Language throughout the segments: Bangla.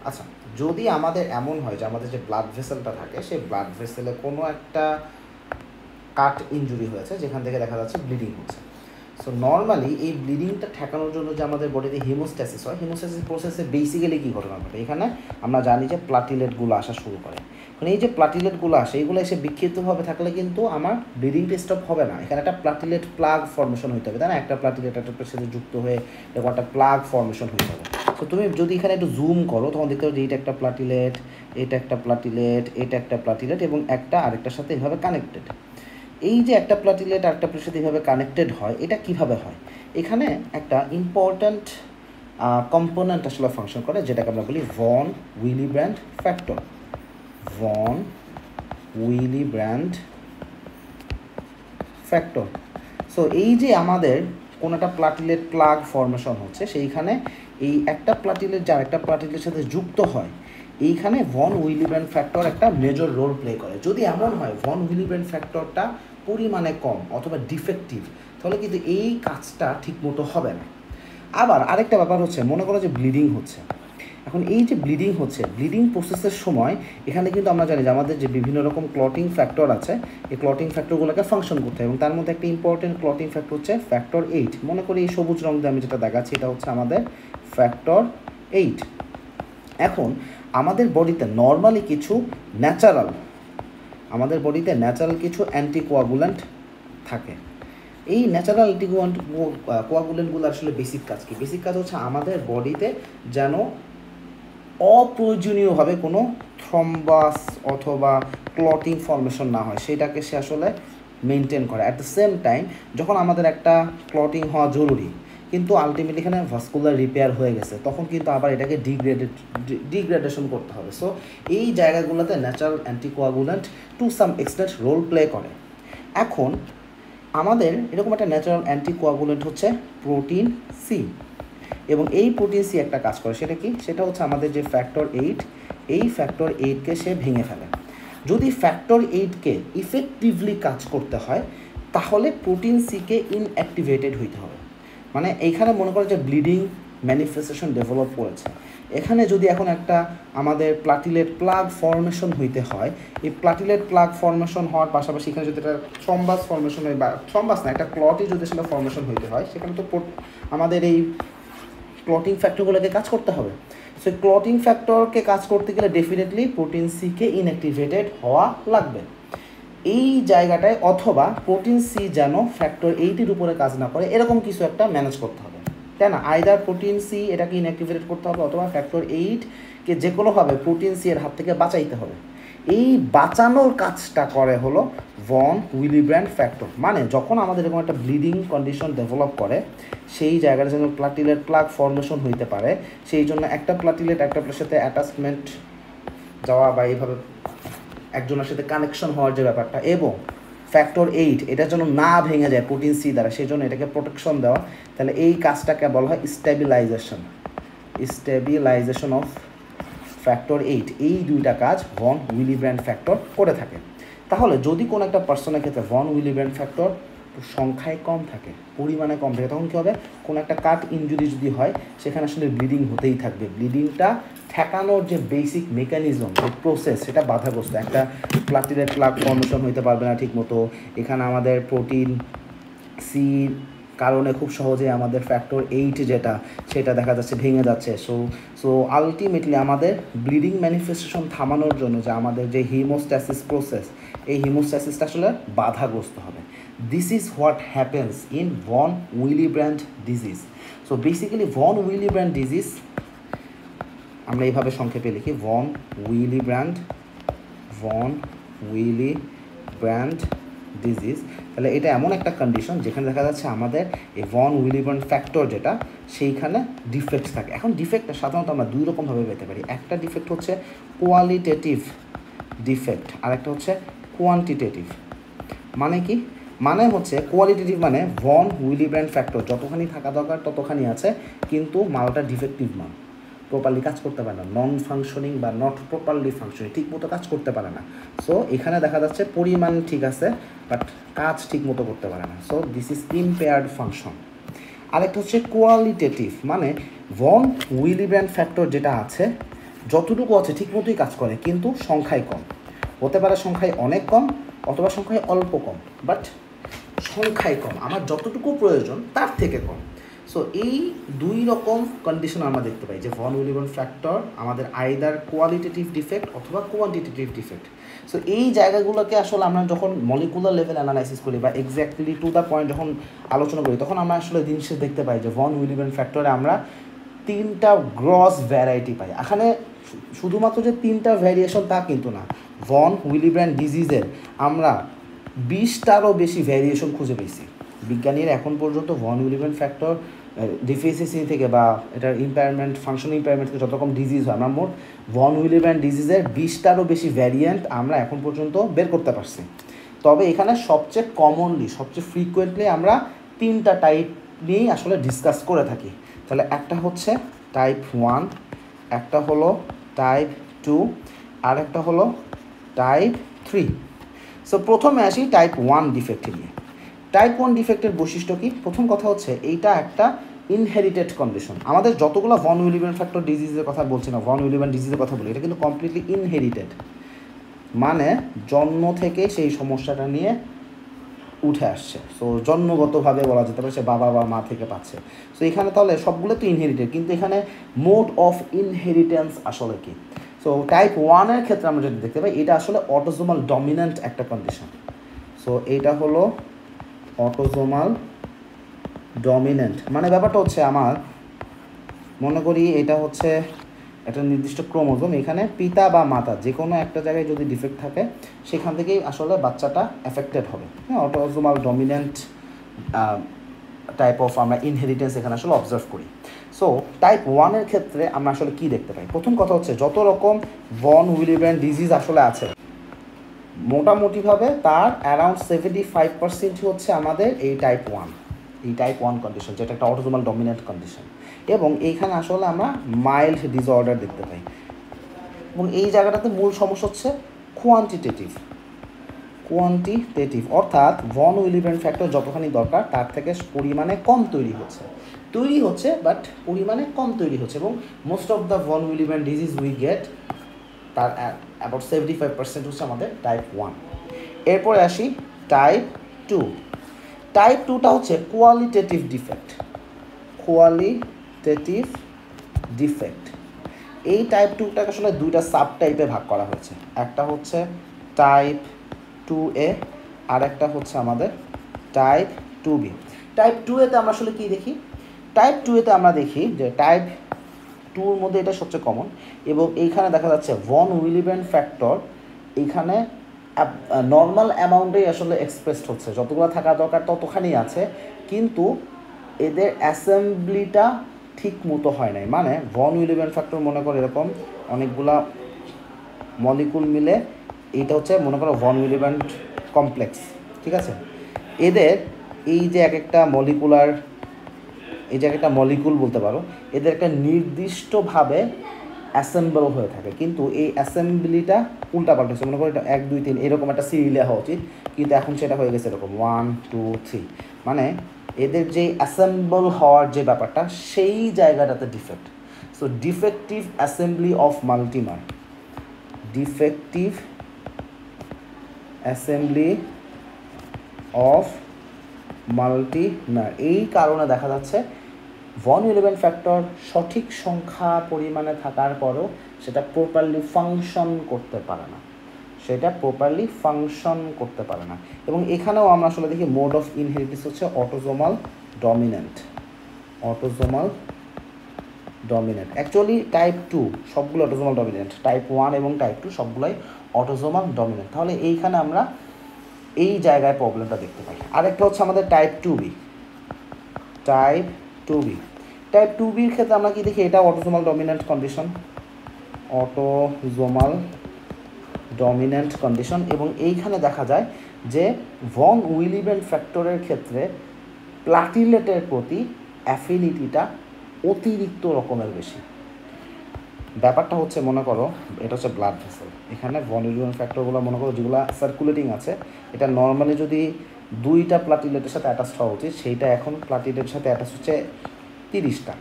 আচ্ছা, যদি আমাদের এমন হয় যে আমাদের যে ব্লাড ভেসেলটা থাকে সেই ব্লাড ভেসেলে কোনো একটা কাট ইনজুরি হয়েছে যেখান থেকে দেখা যাচ্ছে ব্লিডিং হচ্ছে। সো নর্মালি এই ব্লিডিংটা ঠেকানোর জন্য যে আমাদের বডিতে হিমোস্ট্যাসিস হয়, হিমোস্ট্যাসিস প্রসেসে বেসিক্যালি কী ঘটনা ঘটে, এখানে আমরা জানি যে প্লাটিলেটগুলো আসা শুরু করে। এখন এই যে প্লাটিলেটগুলো আসে এইগুলো এসে বিক্ষিপ্তভাবে থাকলে কিন্তু আমার ব্লিডিংটা স্টপ হবে না, এখানে একটা প্লাটিলেট প্লাগ ফর্মেশন হইতে হবে, তাই না? একটা প্লাটিলেট একটা সাথে যুক্ত হয়ে এরকম একটা প্লাগ ফর্মেশন হইতে হবে। তো তুমি যদি এখানে একটু জুম করো তখন দেখতে পাবে যে এটা একটা প্লাটিলেট, এটা একটা প্লাটিলেট, এটা একটা প্লাটিলেট এবং একটা আরেকটার সাথে এইভাবে কানেক্টেড। এই যে একটা প্লাটিলেট আরেকটা প্লেটের সাথে এইভাবে কানেক্টেড হয়, এটা কিভাবে হয়? এখানে একটা ইম্পর্ট্যান্ট কম্পোনেন্ট আসলে ফাংশন করে যেটাকে আমরা বলি von Willebrand factor. Von Willebrand factor. So এই যে আমাদের কোনো একটা প্লাটিলেট প্লাগ ফর্মেশন হচ্ছে, সেইখানে এই একটা প্লাটিলেট যার একটা প্লাটিলেটের সাথে যুক্ত হয়, এইখানে ভন উইলিব্র্যান্ড ফ্যাক্টর একটা মেজর রোল প্লে করে। যদি এমন হয় ভন উইলিব্র্যান্ড ফ্যাক্টরটা পরিমাণে কম অথবা ডিফেক্টিভ, তাহলে কিন্তু এই কাজটা ঠিকমতো হবে না। আবার আরেকটা ব্যাপার হচ্ছে, মনে করো যে ব্লিডিং হচ্ছে। এখন এই যে ব্লিডিং হচ্ছে, ব্লিডিং প্রসেসের সময় এখানে কিন্তু আমরা জানি যে আমাদের যে বিভিন্ন রকম ক্লটিং ফ্যাক্টর আছে, এই ক্লটিং ফ্যাক্টরগুলোকে ফাংশন করতে হয় এবং তার মধ্যে একটা ইম্পর্টেন্ট ক্লটিং ফ্যাক্টর হচ্ছে ফ্যাক্টর 8। মনে করি এই সবুজ রঙ দিয়ে আমি যেটা দেখাচ্ছি এটা হচ্ছে আমাদের ফ্যাক্টর 8। এখন আমাদের বডিতে নর্মালি কিছু ন্যাচারাল কিছু অ্যান্টিকোয়াগুল্যান্ট থাকে। এই ন্যাচারাল কোয়াগুলেন্টগুলো আসলে বেসিক কাজ কি? বেসিক কাজ হচ্ছে আমাদের বডিতে যেন অপ্রয়োজনীয়ভাবে কোনো থ্রম্বাস অথবা ক্লটিং ফর্মেশন না হয়, সেটাকে সে আসলে মেনটেন করে। অ্যাট দ্য সেম টাইম যখন আমাদের একটা ক্লটিং হওয়া জরুরি কিন্তু আলটিমেটলি এখানে ভাস্কুলার রিপেয়ার হয়ে গেছে, তখন কিন্তু আবার এটাকে ডিগ্রেডেশন করতে হবে। সো এই জায়গাগুলোতে natural anticoagulant to some extent role play করে। এখন আমাদের এরকম একটা ন্যাচারাল অ্যান্টিকোয়াগুলেন্ট হচ্ছে প্রোটিন সি, এবং এই প্রোটিন সি একটা কাজ করে, সেটা কি? সেটা হচ্ছে আমাদের যে ফ্যাক্টর 8, এই ফ্যাক্টর 8কে সে ভেঙে ফেলে। যদি ফ্যাক্টর 8কে ইফেক্টিভলি কাজ করতে হয় তাহলে প্রোটিন সিকে ইনঅ্যাক্টিভেটেড হইতে হবে। মানে এইখানে মনে করো যে ব্লিডিং ম্যানিফেস্টেশন ডেভেলপ করেছে, এখানে যদি এখন একটা আমাদের প্লাটিলেট প্লাগ ফর্মেশন হইতে হয়, এই প্লাটিলেট প্লাগ ফর্মেশন হওয়ার পাশাপাশি এখানে যদি একটা থ্রম্বাস ফর্মেশন হয়, বা থ্রম্বাস না একটা ক্লটই যদি সেটা ফর্মেশন হইতে হয়, সেখানে তো আমাদের এই ক্লটিং ফ্যাক্টরগুলোকে কাজ করতে হবে। সো ক্লটিং ফ্যাক্টরকে কাজ করতে গেলে ডেফিনেটলি প্রোটিন সিকে ইনঅ্যাক্টিভেটেড হওয়া লাগবে এই জায়গাটায়, অথবা প্রোটিন সি যেন ফ্যাক্টর 8-এর উপরে কাজ না করে এরকম কিছু একটা ম্যানেজ করতে হবে, তাই না? আইদার প্রোটিন সি এটাকে ইনঅ্যাক্টিভেটেড করতে হবে অথবা ফ্যাক্টর 8কে যে কোনোভাবে প্রোটিন সি এর হাত থেকে বাঁচাইতে হবে। এই বাঁচানোর কাজটা করে হলো ভন উইলিব্র্যান্ড ফ্যাক্টর। মানে যখন আমাদের এরকম একটা ব্লিডিং কন্ডিশন ডেভেলপ করে, সেই জায়গাটা যেন প্লাটিলেট প্লাগ ফর্মেশন হইতে পারে, সেই জন্য একটা প্লাটিলেট একটা প্লেটের সাথে অ্যাটাচমেন্ট যাওয়া বা এইভাবে একজনের সাথে কানেকশন হওয়ার যে ব্যাপারটা, এবং ফ্যাক্টর 8 এটা যেন না ভেঙে যায় প্রোটিন সি দ্বারা, সেই জন্য এটাকে প্রোটেকশন দেওয়া, তাহলে এই কাজটাকে বলা হয় স্টেবিলাইজেশন অফ ফ্যাক্টর 8। এই দুইটা কাজ ভন উইলিব্র্যান্ড ফ্যাক্টর করে থাকে। তাহলে যদি কোনো একটা পার্সনের ক্ষেত্রে ভন উইলিব্র্যান্ড ফ্যাক্টর সংখ্যায় কম থাকে, পরিমাণে কম থাকে, তখন কী হবে? কোনো একটা কাট ইনজুরি যদি হয় সেখানে আসলে ব্লিডিং হতেই থাকবে। ব্লিডিংটা ঠেকানোর যে বেসিক মেকানিজম, যে প্রসেস, সেটা বাধাগ্রস্ত। একটা প্লাটিলেট প্লাগ ফর্মেশন হইতে পারবে না ঠিক মতো, এখানে আমাদের প্রোটিন সি কারণে খুব সহজে আমাদের ফ্যাক্টর 8 যেটা সেটা দেখা যাচ্ছে ভেঙে যাচ্ছে। সো আলটিমেটলি আমাদের ব্লিডিং ম্যানিফেস্টেশন থামানোর জন্য যে আমাদের যে হিমোস্ট্যাসিস প্রসেস, এই হিমোস্ট্যাসিসটা আসলে বাধাগ্রস্ত হবে। This is what happens in von Willebrand disease. So basically von Willebrand disease আমরা এইভাবে সংক্ষেপে লিখি ভন উইলিব্র্যান্ড ডিজিজ। তাহলে এটা এমন একটা কন্ডিশন যেখানে দেখা যাচ্ছে আমাদের এই ভন উইলিব্র্যান্ড ফ্যাক্টর যেটা, সেইখানে ডিফেক্ট থাকে। এখন ডিফেক্টটা সাধারণত আমরা দুই রকমভাবে পেতে পারি। একটা ডিফেক্ট হচ্ছে কোয়ালিটেটিভ ডিফেক্ট, আর একটা হচ্ছে কোয়ান্টিটেটিভ। মানে কি? মানে হচ্ছে কোয়ালিটেটিভ মানে ভন উইলিব্র্যান্ড ফ্যাক্টর যতখানি থাকা দরকার ততখানি আছে, কিন্তু মালটা ডিফেক্টিভ মাল, প্রপারলি কাজ করতে পারে না, নন ফাংশনিং বা নট প্রপারলি ফাংশনিং, ঠিক মতো কাজ করতে পারে না। সো এখানে দেখা যাচ্ছে পরিমাণ ঠিক আছে বাট কাজ ঠিক মতো করতে পারে না। So this is impaired function. আরেকটা হচ্ছে কোয়ালিটেটিভ, মানে ভন উইলিব্র্যান্ড ফ্যাক্টর যেটা আছে যতটুকু আছে ঠিক মতোই কাজ করে, কিন্তু সংখ্যায় কম। হতে পারে সংখ্যায় অনেক কম অথবা সংখ্যায় অল্প কম, বাট সংখ্যায় কম, আমার যতটুকু প্রয়োজন তার থেকে কম। সো এই দুই রকম কন্ডিশন আমরা দেখতে পাই যে ভন উইলিবার্ন ফ্যাক্টর আমাদের আইদার কোয়ালিটেটিভ ডিফেক্ট অথবা কোয়ান্টিটেটিভ ডিফেক্ট। সো এই জায়গাগুলোকে আসলে আমরা যখন মলিকুলার লেভেল অ্যানালাইসিস করি বা এক্স্যাক্টলি টু দ্য পয়েন্ট যখন আলোচনা করি, তখন আমরা আসলে দিন শেষে দেখতে পাই যে ভন উইলিবার্ন ফ্যাক্টরে আমরা 3টা গ্রস ভ্যারাইটি পাই। এখানে শুধুমাত্র যে 3টা ভ্যারিয়েশন তা কিন্তু না, ভন উইলিবার্ন ডিজিজের আমরা 20টারও বেশি ভ্যারিয়েশন খুঁজে পেয়েছি। বিজ্ঞানীরা এখন পর্যন্ত ভন উইলিবার্ন ফ্যাক্টর ডিফিসিয়েন্সি থেকে বা এটার ইম্পায়ারমেন্ট, ফাংশনাল ইম্পায়ারমেন্ট থেকে যত রকম ডিজিজ হয়, আমরা মোট ভন উইলিবার্ন ডিজিজের 20টারও বেশি ভ্যারিয়েন্ট আমরা এখন পর্যন্ত বের করতে পারছি। তবে এখানে সবচেয়ে কমনলি, সবচেয়ে ফ্রিকুয়েন্টলি আমরা 3টা টাইপ নিয়েই আসলে ডিসকাস করে থাকি। তাহলে একটা হচ্ছে টাইপ 1, একটা হলো টাইপ 2, আর একটা হলো টাইপ 3। সো প্রথমে আসি টাইপ 1 ডিফেক্ট নিয়ে। টাইপ 1 ডিফেক্টের বৈশিষ্ট্য কি? প্রথম কথা হচ্ছে এইটা একটা ইনহেরিটেড কন্ডিশন। আমাদের যতগুলো ভন উইলিবার্ন ফ্যাক্টর ডিজিজের কথা বলছি না, ভন উইলিবার্ন ডিজিজের কথা বলি, এটা কিন্তু কমপ্লিটলি ইনহেরিটেড, মানে জন্ম থেকে সেই সমস্যাটা নিয়ে উঠে আসছে। সো জন্মগতভাবে বলা যেতে পারে সে বাবা বা মা থেকে পাচ্ছে। সো এখানে তাহলে সবগুলো তো ইনহেরিটেড, কিন্তু এখানে মোড অফ ইনহেরিটেন্স আসলে কি? সো টাইপ 1-এর ক্ষেত্রে আমরা যেটা দেখতে পাই, এটা আসলে অটোজোমাল ডমিন্যান্ট একটা কন্ডিশন। সো এইটা হলো অটোজোমাল ডমিন্যান্ট, মানে ব্যাপারটা হচ্ছে আমার মনে করি এটা হচ্ছে একটা নির্দিষ্ট ক্রোমোজোম, এখানে পিতা বা মাতা যে কোনো একটা জায়গায় যদি ডিফেক্ট থাকে সেখান থেকেই আসলে বাচ্চাটা এফেক্টেড হবে। হ্যাঁ, অটোজোমাল ডমিন্যান্ট টাইপ অফ আমরা ইনহেরিটেন্স এখানে আসলে অবজার্ভ করি। সো টাইপ 1-এর ক্ষেত্রে আমরা আসলে কী দেখতে পাই? প্রথম কথা হচ্ছে যত রকম ভন উইলিবার্ন ডিজিজ আসলে আছে, মোটামুটিভাবে তার অ্যারাউন্ড 75% হচ্ছে আমাদের এই টাইপ 1, এই টাইপ 1 কন্ডিশন, যেটা একটা অটোজোমাল ডমিন্যান্ট কন্ডিশন। এবং এইখানে আসলে আমরা মাইল্ড ডিসঅর্ডার দেখতে পাই। এবং এই জায়গাটাতে মূল সমস্যা হচ্ছে কোয়ান্টিটেটিভ, অর্থাৎ ভন উইলিবার্ন ফ্যাক্টর যতখানি দরকার তার থেকে পরিমাণে কম তৈরি হচ্ছে, বাট পরিমাণে কম তৈরি হচ্ছে। এবং most of the von Willebrand disease we get, তার অ্যাবাউট 75% হচ্ছে আমাদের টাইপ 1। এরপরে আসি টাইপ 2। টাইপ 2টা হচ্ছে কোয়ালিটেটিভ ডিফেক্ট। এই টাইপ 2টাকে আসলে 2টা সাব টাইপে ভাগ করা হয়েছে। একটা হচ্ছে টাইপ 2A, আর একটা হচ্ছে আমাদের টাইপ 2B। টাইপ 2A-তে আমরা আসলে কী দেখি? টাইপ 2A-তে আমরা দেখি যে টাইপ 2-র মধ্যে এটা সবচেয়ে কমন, এবং এইখানে দেখা যাচ্ছে ভন উইলিবার্ন ফ্যাক্টর এইখানে নর্মাল অ্যামাউন্টেই আসলে এক্সপ্রেসড হচ্ছে, যতগুলো থাকা দরকার ততখানি আছে, কিন্তু এদের অ্যাসেম্বলিটা ঠিক মতো হয় নাই। মানে ভন উইলিবার্ন ফ্যাক্টর মনে করো এরকম অনেকগুলা মলিকুল মিলে, এইটা হচ্ছে মনে করো ভন উইলিবার্ন কমপ্লেক্স, ঠিক আছে? এদের এই যে এক একটা মলিকুল বলতে পারো, এদের একটা নির্দিষ্টভাবে অ্যাসেম্বল হয়ে থাকে, কিন্তু এই অ্যাসেম্বলিটা উল্টাপাল্টা হচ্ছে। মনে করো এটা 1 2 3 এরকম একটা সিরিয়ালে হওয়া উচিত, কিন্তু এখন সেটা হয়ে গেছে এরকম 1 2 3, মানে এদের যে অ্যাসেম্বল হওয়ার যে ব্যাপারটা সেই জায়গাটাতে defect. So defective assembly of multimer, এই কারণে দেখা যাচ্ছে ভন উইলিবার্ন ফ্যাক্টর সঠিক সংখ্যা পরিমাণে থাকার পরও সেটা প্রপারলি ফাংশন করতে পারে না। এবং এখানেও আমরা আসলে দেখি মোড অফ ইনহেরিটেন্স হচ্ছে অটোজোমাল ডমিন্যান্ট। অ্যাকচুয়ালি টাইপ 2 সবগুলো অটোজোমাল ডমিন্যান্ট, টাইপ 1 এবং টাইপ 2 সবগুলোই অটোজোমাল ডমিন্যান্ট। তাহলে এইখানে আমরা এই জায়গায় প্রবলেমটা দেখতে পাই। আরেকটা হচ্ছে আমাদের টাইপ 2B। টাইপ 2Bর ক্ষেত্রে আমরা কি দেখি? এটা অটোজোমাল ডমিন্যান্ট কন্ডিশন, এবং এইখানে দেখা যায় যে ভন উইলিবার্ন ফ্যাক্টরের ক্ষেত্রে প্লাটিলেটের প্রতি অ্যাফিনিটিটা অতিরিক্ত রকমের বেশি। ব্যাপারটা হচ্ছে মনে করো এটা হচ্ছে ব্লাড ভেসেল, এখানে ভন উইলিবার্ন ফ্যাক্টরগুলো মনে করো যেগুলো সার্কুলেটিং আছে, এটা নর্মালি যদি 2টা প্লাটিলেটের সাথে অ্যাটাচ হওয়া উচিত, সেইটা এখন প্লাটিলেটের সাথে অ্যাটাচ হচ্ছে 30টা।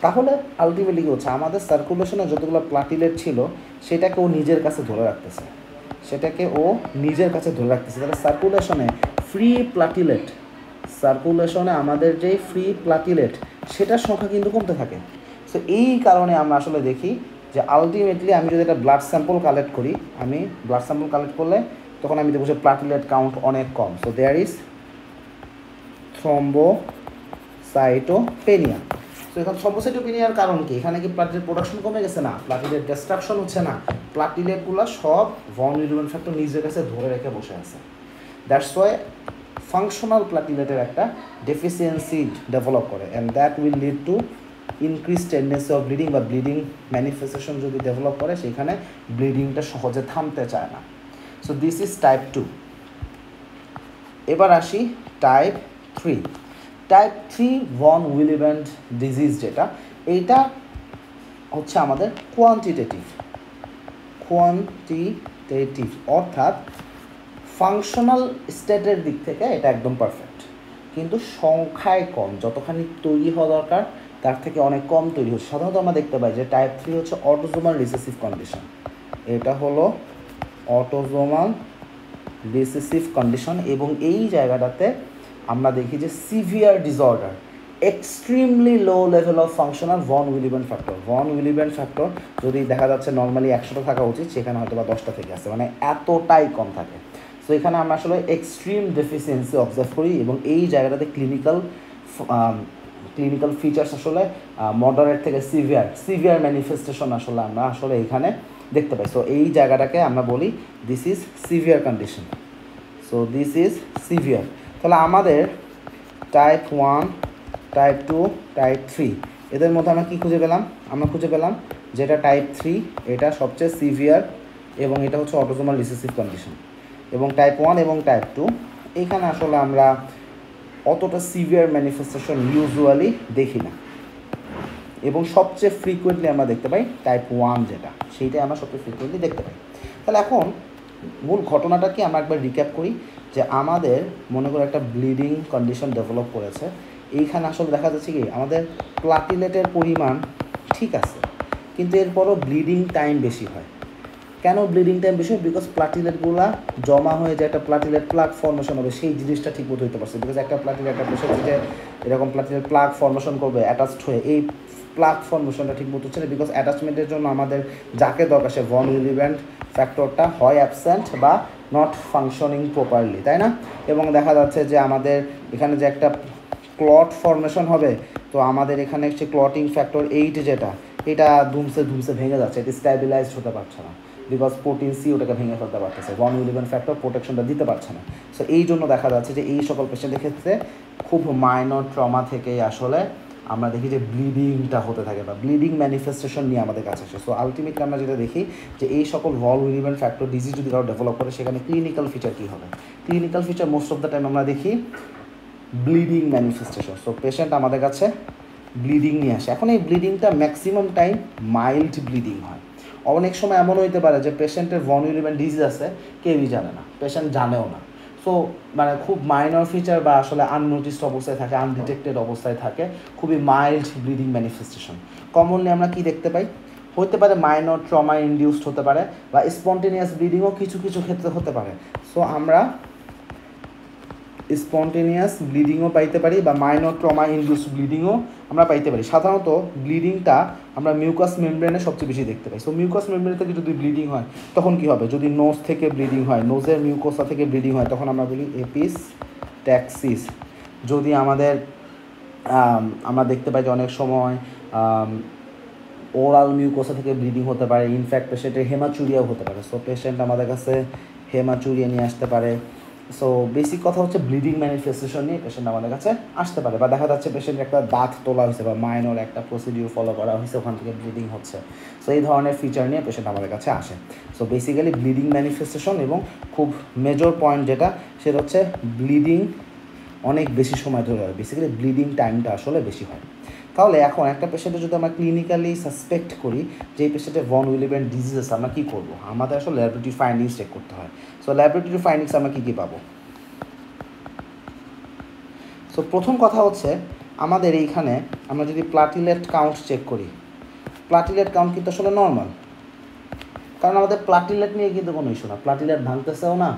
তাহলে আলটিমেটলি কী হচ্ছে, আমাদের সার্কুলেশনে যতগুলো প্লাটিলেট ছিল সেটাকে ও নিজের কাছে ধরে রাখতেছে, তাহলে সার্কুলেশনে আমাদের যে ফ্রি প্লাটিলেট সেটার সংখ্যা কিন্তু কমতে থাকে। সো এই কারণে আমরা আসলে দেখি যে আলটিমেটলি আমি যদি একটা ব্লাড স্যাম্পল কালেক্ট করলে তখন আমি দেখবো যে প্লাটিলেট কাউন্ট অনেক কম। So there is thrombocytopenia. তো এখন থ্রম্বোসাইটোপেনিয়ার কারণ কি? এখানে কি প্লাটিলেট প্রোডাকশন কমে গেছে? না, প্লাটিলেট ডিস্ট্রাকশন হচ্ছে না, প্লাটিলেটগুলো সব ভন উইলিয়ামস ফ্যাক্টর নিজের কাছে ধরে রেখে বসে আছে। দ্যাটস ওয়াই ফাংশনাল প্লাটিলেটের একটা ডেফিসিয়েন্সি ডেভেলপ করে, and that will lead to increase tendency of bleeding, বা ব্লিডিং ম্যানিফেস্টেশন যদি ডেভেলপ করে সেখানে ব্লিডিংটা সহজে থামতে চায় না। So this is type 2। এবার আসি type 3। Type 3 von Williams disease, যেটা এইটা হচ্ছে আমাদের কোয়ান্টিটেটিভ, অর্থাৎ ফাংশনাল স্টেটের দিক থেকে এটা একদম পারফেক্ট, কিন্তু সংখ্যায় কম, যতখানি তৈরি হওয়া দরকার তার থেকে অনেক কম তৈরি হচ্ছে। সাধারণত আমরা দেখতে পাই যে টাইপ 3 হচ্ছে অটোজোমাল রিসেসিভ কন্ডিশন। এটা হলো অটোজোমাল রিসেসিভ কন্ডিশন, এবং এই জায়গাটাতে আমরা দেখি যে severe disorder, extremely low level of functional von Williams factor যদি দেখা যাচ্ছে নর্মালি 100টা থাকা উচিত, সেখানে হয়তো বা 10টা থেকে আসে, মানে এতটাই কম থাকে। সো এখানে আমরা আসলে এক্সট্রিম ডেফিসিয়েন্সি অবজার্ভ করি, এবং এই জায়গাটাতে ক্লিনিক্যাল ফিচার্স আসলে মডারেট থেকে সিভিয়ার ম্যানিফেস্টেশন আমরা এখানে দেখতে পাই। সো এই জায়গাটাকে আমরা বলি this is severe condition. So this is severe. তাহলে আমাদের টাইপ 1, টাইপ 2, টাইপ 3 এদের মধ্যে আমরা কী খুঁজে পেলাম? যেটা টাইপ 3 এটা সবচেয়ে সিভিয়ার, এবং এটা হচ্ছে অটোজোমাল রিসেসিভ কন্ডিশন। এবং টাইপ 1 এবং টাইপ 2 এইখানে আসলে আমরা অতটা সিভিয়ার ম্যানিফেস্টেশন ইউজুয়ালি দেখি না, এবং সবচেয়ে ফ্রিকুয়েন্টলি আমরা দেখতে পাই টাইপ 1, যেটা সেইটাই আমরা সবচেয়ে ফ্রিকুয়েন্টলি দেখতে পাই। তাহলে এখন মূল ঘটনাটা কি আমরা একবার রিক্যাপ করি, যে আমাদের মনে করে একটা ব্লিডিং কন্ডিশন ডেভেলপ করেছে। এইখানে আসলে দেখা যাচ্ছে কি আমাদের প্লাটিলেটের পরিমাণ ঠিক আছে, কিন্তু এরপরও ব্লিডিং টাইম বেশি হয়। কেন ব্লিডিং টাইম বেশি হয়? বিকজ প্লাটিলেটগুলো জমা হয়ে যায়, একটা প্লাটিলেট প্লাগ ফর্মেশন হবে, সেই জিনিসটা ঠিক মতো হতে পারছে। বিকজ একটা প্লাটিলেট একটা পেশেন্ট থেকে এরকম প্লাটিলেট প্লাগ ফর্মেশন করবে অ্যাটাচড হয়ে, এই প্লাগ ফর্মেশনটা ঠিক মতো হচ্ছে না, বিকজ অ্যাটাচমেন্টের জন্য আমাদের যাকে দরকার সে ভন উইলিয়ামস ফ্যাক্টরটা হয় অ্যাবসেন্ট বা নট ফাংশনিং প্রপারলি, তাই না? এবং দেখা যাচ্ছে যে আমাদের এখানে যে একটা ক্লট ফর্মেশন হবে, তো আমাদের এখানে হচ্ছে ক্লটিং ফ্যাক্টর 8 যেটা, এটা ধুমসে ভেঙে যাচ্ছে, এটা স্ট্যাবিলাইজড হতে পারছে না, বিকজ প্রোটিন সি ওটাকে ভেঙে ফেলতে পারতেছে, ভন উইলিয়ামস ফ্যাক্টর প্রোটেকশনটা দিতে পারছে না। সো এই জন্য দেখা যাচ্ছে যে এই সকল পেশেন্টের ক্ষেত্রে খুব মাইনর ট্রমা থেকেই আসলে আমরা দেখি যে ব্লিডিংটা হতে থাকে, বা ব্লিডিং ম্যানিফেস্টেশন নিয়ে আমাদের কাছে আসে। সো আলটিমেটলি আমরা যেটা দেখি যে এই সকল ভন উইলিয়ামস ফ্যাক্টর ডিজিজ যদি কারো ডেভেলপ করে, সেখানে ক্লিনিক্যাল ফিচার কী হবে? Clinical feature most of the time আমরা দেখি ব্লিডিং ম্যানিফেস্টেশন। সো পেশেন্ট আমাদের কাছে ব্লিডিং নিয়ে আসে। এখন এই ব্লিডিংটা ম্যাক্সিমাম টাইম মাইল্ড ব্লিডিং হয়। অনেক সময় এমন হইতে পারে যে পেশেন্টের ভন উইলিয়ামস ডিজিজ আছে, কেউই জানে না, পেশেন্ট জানেও না। সো মানে খুব মাইনর ফিচার, বা আসলে আননোটিসড অবস্থায় থাকে, আনডিটেক্টেড অবস্থায় থাকে, খুবই মাইল্ড ব্লিডিং ম্যানিফেস্টেশন। কমনলি আমরা কি দেখতে পাই? হতে পারে মাইনর ট্রমা ইনডিউসড হতে পারে, বা স্পন্টেনিয়াস ব্লিডিংও কিছু ক্ষেত্রে হতে পারে। সো আমরা স্পন্টেনিয়াস ব্লিডিংও পাইতে পারি, বা মাইনর ট্রমা ইনডিউস ব্লিডিংও আমরা পাইতে পারি। সাধারণত ব্লিডিংটা আমরা মিউকাস মেমব্রেনে সবচেয়ে বেশি দেখতে পাই। সো মিউকাস মেমব্রেন থেকে যদি ব্লিডিং হয় তখন কি হবে? যদি নোজ থেকে ব্লিডিং হয়, নোজের মিউকোসা থেকে ব্লিডিং হয়, তখন আমরা বলি এপিস্ট্যাক্সিস। যদি আমরা দেখতে পাই যে অনেক সময় ওরাল মিউকোসা থেকে ব্লিডিং হতে পারে, ইনফ্যাক্ট পেশেন্টের হেমাচুরিয়াও হতে পারে। সো পেশেন্ট আমাদের কাছে হেমাচুরিয়া নিয়ে আসতে পারে। সো বেসিক কথা হচ্ছে ব্লিডিং ম্যানিফেস্টেশন নিয়ে পেশেন্ট আমাদের কাছে আসতে পারে, বা দেখা যাচ্ছে পেশেন্টের একটা দাঁত তোলা হয়েছে, বা মাইনর একটা প্রসিডিউর ফলো করা হয়েছে, ওখান থেকে ব্লিডিং হচ্ছে। সো এই ধরনের ফিচার নিয়ে পেশেন্ট আমাদের কাছে আসে। সো বেসিক্যালি ব্লিডিং ম্যানিফেস্টেশন, এবং খুব মেজর পয়েন্ট যেটা, সেটা হচ্ছে ব্লিডিং অনেক বেশি সময় ধরে হয়, বেসিক্যালি ব্লিডিং টাইমটা আসলে বেশি হয়। তাহলে এখন একটা পেশেন্টে যদি আমরা ক্লিনিক্যালি সাসপেক্ট করি যে এই পেশেন্টের ভন উইলিয়ামস ডিজিজ আছে, আমরা কী করবো? আমাদের আসলে ল্যাবরেটরি ফাইন্ডিংস চেক করতে হয়। সো ল্যাবরেটরি ফাইন্ডিংস আমরা কী পাবো? সো প্রথম কথা হচ্ছে আমাদের এইখানে আমরা যদি প্লাটিলেট কাউন্ট চেক করি, প্লাটিলেট কাউন্ট কিন্তু আসলে নর্মাল, কারণ আমাদের প্লাটিলেট নিয়ে কিন্তু কোনো ইস্যু না, প্লাটিলেট ভাঙতেছেও না,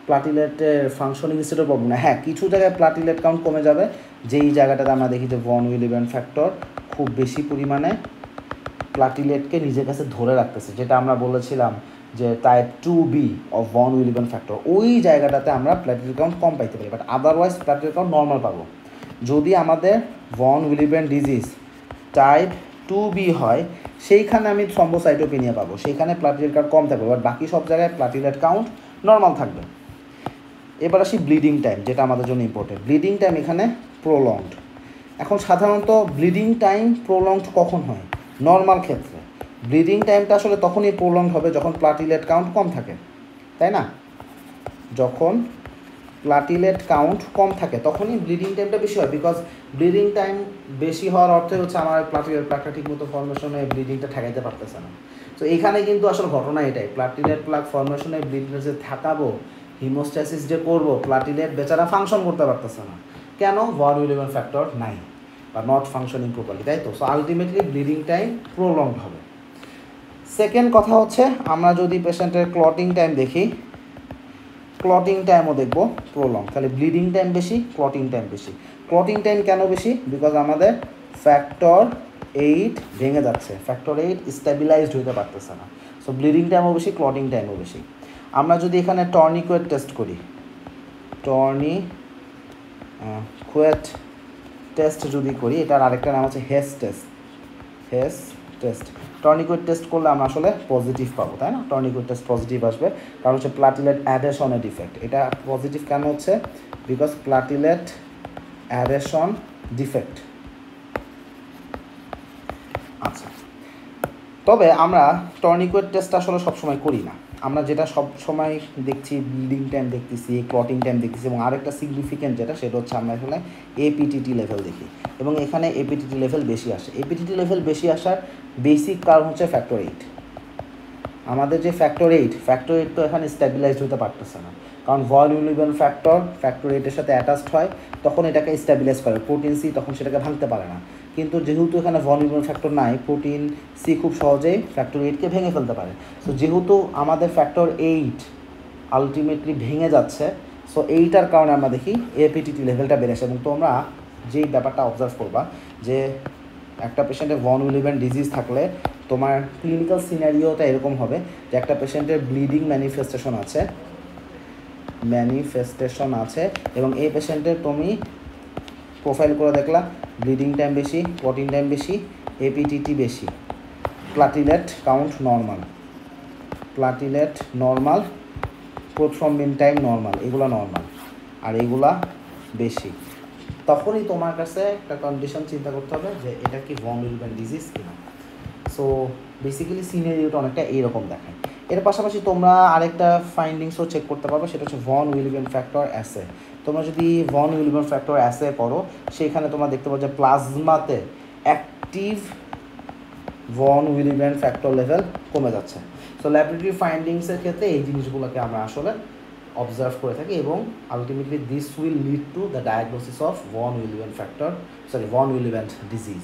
প্লাটিলেটের ফাংশনিং স্টেটও প্রবলেম না। হ্যাঁ, কিছু জায়গায় প্লাটিলেট কাউন্ট কমে যাবে, যেই জায়গাটাতে আমরা দেখি যে ভন উইলিয়াম ফ্যাক্টর খুব বেশি পরিমাণে প্লাটিলেটকে নিজের কাছে ধরে রাখতেছে, যেটা আমরা বলেছিলাম যে type 2B of von William factor, ওই জায়গাটাতে আমরা প্লাটিলেট কাউন্ট কম পাইতে পারি, but otherwise platelet count normal পাবো। যদি আমাদের von William disease type 2B হয়, সেইখানে আমি থ্রম্বোসাইটোপেনিয়া পাবো, সেইখানে প্লাটিলেট কাউন্ট কম থাকবে, বাট বাকি সব জায়গায় প্লাটিলেট কাউন্ট নর্মাল থাকবে। এবার আসি ব্লিডিং টাইম, যেটা আমাদের জন্য ইম্পর্টেন্ট। ব্লিডিং টাইম এখানে প্রলংড। এখন সাধারণত ব্লিডিং টাইম প্রলংড কখন হয়? নর্মাল ক্ষেত্রে ব্লিডিং টাইমটা আসলে তখনই প্রলংড হবে যখন প্লাটিলেট কাউন্ট কম থাকে, তাই না? যখন প্লাটিলেট কাউন্ট কম থাকে তখনই ব্লিডিং টাইমটা বেশি হয়, বিকজ ব্লিডিং টাইম বেশি হওয়ার অর্থে হচ্ছে আমার প্লাটিলেট প্লাকটা ঠিকমতো ফর্মেশনে ব্লিডিংটা ঠেকাইতে পারতেছে না। তো এখানে কিন্তু আসলে ঘটনা এটাই, প্লাটিলেট প্লাক ফর্মেশনে ব্লিডিংটা যে ঠেকাবো, হিমোস্ট্যাসিস যে করবো, প্লাটিলেট বেচারা ফাংশন করতে পারতেছে না। কেন? ভন উইলিয়াম ফ্যাক্টর নাই বা নট ফাংশনিং প্রপারলি, তাই তো? So ultimately bleeding time prolonged হবে। সেকেন্ড কথা হচ্ছে, আমরা যদি পেশেন্টের ক্লটিং টাইম দেখি, ক্লটিং টাইমও দেখব প্রলং, তাহলে ব্লিডিং টাইম বেশি, ক্লটিং টাইম বেশি। ক্লটিং টাইম কেন বেশি? বিকজ আমাদের ফ্যাক্টর 8 ভেঙে যাচ্ছে, ফ্যাক্টর 8 স্টেবিলাইজড হইতে পারতেছে না, সো ব্লিডিং টাইমও বেশি, ক্লটিং টাইমও বেশি। আমরা যদি এখানে টর্নিকুয়েট টেস্ট করি, টর্নিকুয়েট টেস্ট যদি করি, এটার আরেকটা নাম হচ্ছে Hess test, Hess test. Tourniquet test করলে আমরা আসলে পজিটিভ পাবো, তাই না? টর্নিকুয়েট টেস্ট পজিটিভ আসবে, কারণ হচ্ছে প্লাটিলেট অ্যাডেশনের ডিফেক্ট। এটা পজিটিভ কেন হচ্ছে? Because platelet adhesion defect. আচ্ছা, তবে আমরা টর্নিকুয়েট টেস্ট আসলে সবসময় করি না। আমরা যেটা সব সময় দেখছি, ব্লিডিং টাইম দেখতেছি, ক্লটিং টাইম দেখতেছি, এবং আরেকটা সিগনিফিকেন্ট যেটা, সেটা হচ্ছে আমরা এখানে এপিটিটি লেভেল দেখি, এবং এখানে এপিটিটি লেভেল বেশি আসে। এপিটিটি লেভেল বেশি আসার বেসিক কারণ হচ্ছে ফ্যাক্টর 8। আমাদের যে ফ্যাক্টর 8 তো এখানে স্ট্যাবিলাইজড হতে পারতেছে না, কারণ ভন উইলিয়াম ফ্যাক্টর 8-এর সাথে অ্যাটাচড হয়, তখন এটাকে স্ট্যাবিলাইজ করে, প্রোটিন সি তখন সেটাকে ভাঙতে পারে না। কিন্তু যেহেতু এখানে ভন উইলিয়াম ফ্যাক্টর নাই, প্রোটিন সি খুব সহজেই ফ্যাক্টর 8কে ভেঙে ফেলতে পারে। সো যেহেতু আমাদের ফ্যাক্টর 8 আলটিমেটলি ভেঙে যাচ্ছে, সো এইটার কারণে আমরা দেখি এপিটিটি লেভেলটা বেড়ে আসে। এবং তোমরা যেই ব্যাপারটা অবজার্ভ করবা, যে একটা পেশেন্টের ভন উইলিয়াম ডিজিজ থাকলে তোমার ক্লিনিক্যাল সিনারিওটা এরকম হবে যে একটা পেশেন্টের ব্লিডিং ম্যানিফেস্টেশন আছে, এবং এই পেশেন্টের তুমি প্রোফাইল করে দেখলা ব্লিডিং টাইম বেশি, ক্লটিং টাইম বেশি, এপিটিটি বেশি, platelet count normal, prothrombin time normal, এগুলো নর্মাল, আর এগুলা বেশি। তখনই তোমার কাছে একটা কন্ডিশন চিন্তা করতে হবে যে এটা কি ভন উইলিয়াম ডিজিজ কিনা। সো বেসিক্যালি সিনারিওটা অনেকটা এইরকম দেখায়। এর পাশাপাশি তোমরা আরেকটা ফাইন্ডিংসও চেক করতে পারবে, সেটা হচ্ছে ভন উইলিয়াম ফ্যাক্টর অ্যাসে। তোমরা যদি ভন উইলিয়াম ফ্যাক্টর অ্যাসে করো, সেখানে তোমরা দেখতে পাবো যে প্লাজমাতে active von William factor level কমে যাচ্ছে। সো ল্যাবরেটরি ফাইন্ডিংসের ক্ষেত্রে এই জিনিসগুলোকে আমরা আসলে অবজার্ভ করে থাকি, এবং ultimately this will lead to the diagnosis of von William disease.